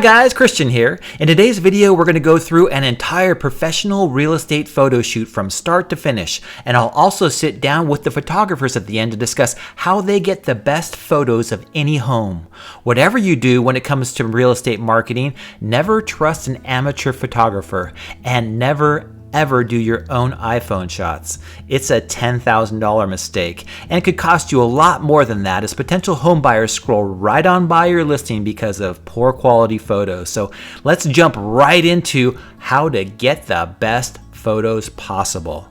Hi guys, Christian here. In today's video, we're going to go through an entire professional real estate photo shoot from start to finish. And I'll also sit down with the photographers at the end to discuss how they get the best photos of any home. Whatever you do when it comes to real estate marketing, never trust an amateur photographer and never ever do your own iPhone shots. It's a $10,000 mistake, and it could cost you a lot more than that as potential home buyers scroll right on by your listing because of poor quality photos. So let's jump right into how to get the best photos possible.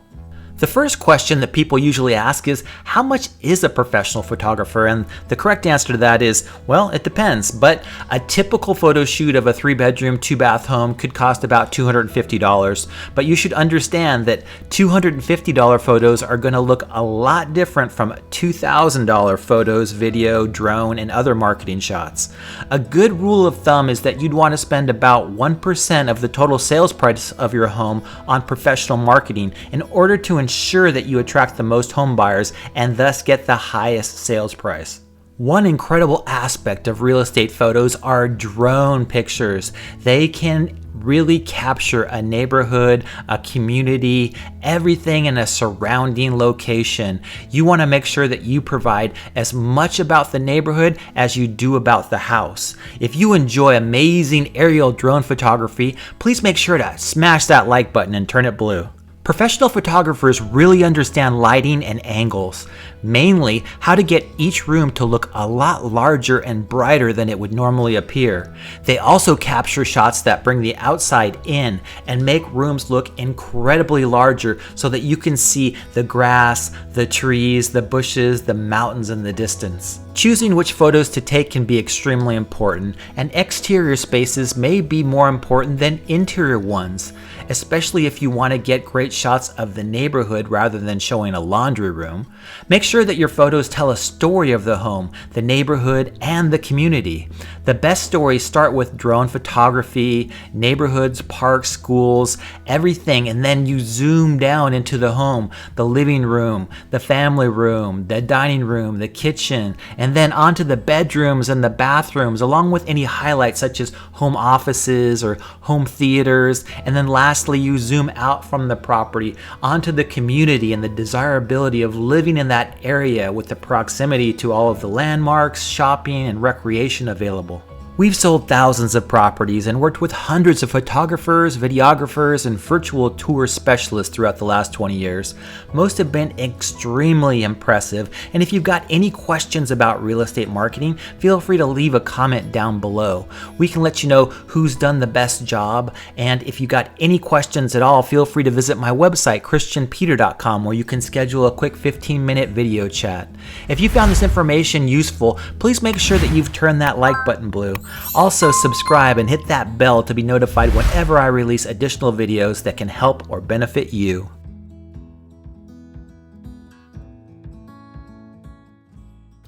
The first question that people usually ask is, how much is a professional photographer? And the correct answer to that is, well, it depends. But a typical photo shoot of a 3-bedroom, 2-bath home could cost about $250. But you should understand that $250 photos are going to look a lot different from $2,000 photos, video, drone, and other marketing shots. A good rule of thumb is that you'd want to spend about 1% of the total sales price of your home on professional marketing in order to ensure that you attract the most home buyers and thus get the highest sales price. One incredible aspect of real estate photos are drone pictures. They can really capture a neighborhood, a community, everything in a surrounding location. You want to make sure that you provide as much about the neighborhood as you do about the house. If you enjoy amazing aerial drone photography, please make sure to smash that like button and turn it blue. Professional photographers really understand lighting and angles, mainly how to get each room to look a lot larger and brighter than it would normally appear. They also capture shots that bring the outside in and make rooms look incredibly larger so that you can see the grass, the trees, the bushes, the mountains in the distance. Choosing which photos to take can be extremely important, and exterior spaces may be more important than interior ones, especially if you want to get great shots of the neighborhood rather than showing a laundry room. Make sure that your photos tell a story of the home, the neighborhood, and the community. The best stories start with drone photography, neighborhoods, parks, schools, everything, and then you zoom down into the home, the living room, the family room, the dining room, the kitchen, and then onto the bedrooms and the bathrooms, along with any highlights such as home offices or home theaters. And then lastly, you zoom out from the property onto the community and the desirability of living in that area with the proximity to all of the landmarks, shopping, and recreation available. We've sold thousands of properties and worked with hundreds of photographers, videographers, and virtual tour specialists throughout the last 20 years. Most have been extremely impressive, and if you've got any questions about real estate marketing, feel free to leave a comment down below. We can let you know who's done the best job, and if you got any questions at all, feel free to visit my website, christianpeter.com, where you can schedule a quick 15-minute video chat. If you found this information useful, please make sure that you've turned that like button blue. Also, subscribe and hit that bell to be notified whenever I release additional videos that can help or benefit you.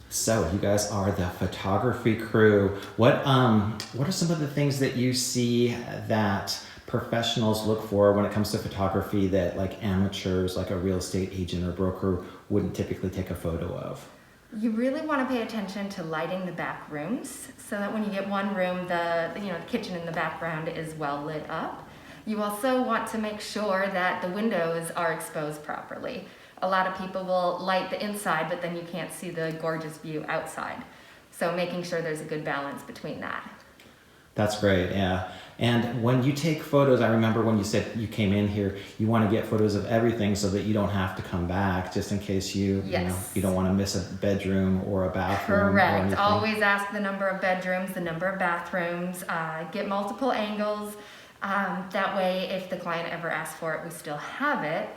So you guys are the photography crew. What are some of the things that you see that professionals look for when it comes to photography that like amateurs, like a real estate agent or broker, wouldn't typically take a photo of? You really want to pay attention to lighting the back rooms so that when you get one room, the kitchen in the background is well lit up. You also want to make sure that the windows are exposed properly. A lot of people will light the inside, but then you can't see the gorgeous view outside. So making sure there's a good balance between that. That's great, yeah. And when you take photos, I remember when you said you came in here, you want to get photos of everything so that you don't have to come back just in case you don't want to miss a bedroom or a bathroom. Correct. Always ask the number of bedrooms, the number of bathrooms, get multiple angles. That way, if the client ever asks for it, we still have it,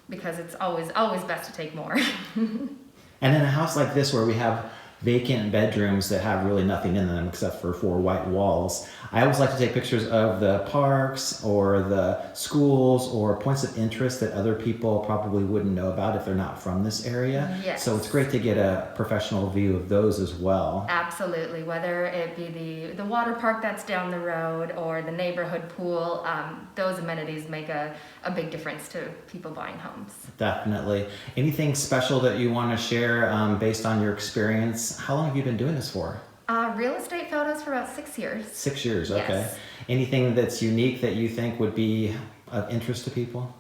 because it's always best to take more. And in a house like this where we have vacant bedrooms that have really nothing in them except for 4 white walls, I always like to take pictures of the parks or the schools or points of interest that other people probably wouldn't know about if they're not from this area. Yes. So it's great to get a professional view of those as well. Absolutely, whether it be the water park that's down the road or the neighborhood pool, those amenities make a big difference to people buying homes. Definitely. Anything special that you want to share based on your experience? How long have you been doing this for? Real estate photos for about 6 years. 6 years, okay. Yes. Anything that's unique that you think would be of interest to people?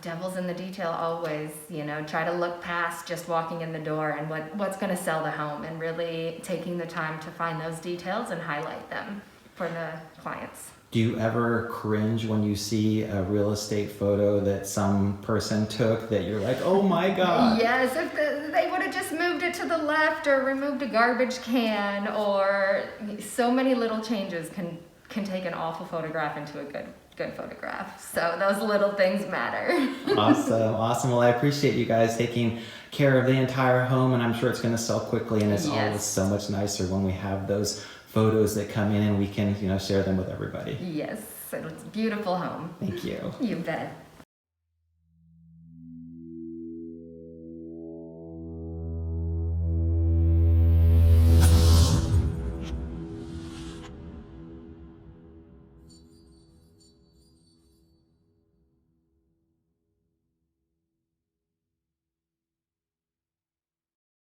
Devil's in the detail always, try to look past just walking in the door and what's going to sell the home, and really taking the time to find those details and highlight them for the clients. Do you ever cringe when you see a real estate photo that some person took that you're like, oh my God? Yes, if they would have just moved it to the left or removed a garbage can, or so many little changes can take an awful photograph into a good photograph. So those little things matter. Awesome. Well, I appreciate you guys taking care of the entire home, and I'm sure it's going to sell quickly, and it's always so much nicer when we have those photos that come in and we can, share them with everybody. Yes, it's a beautiful home. Thank you. You bet.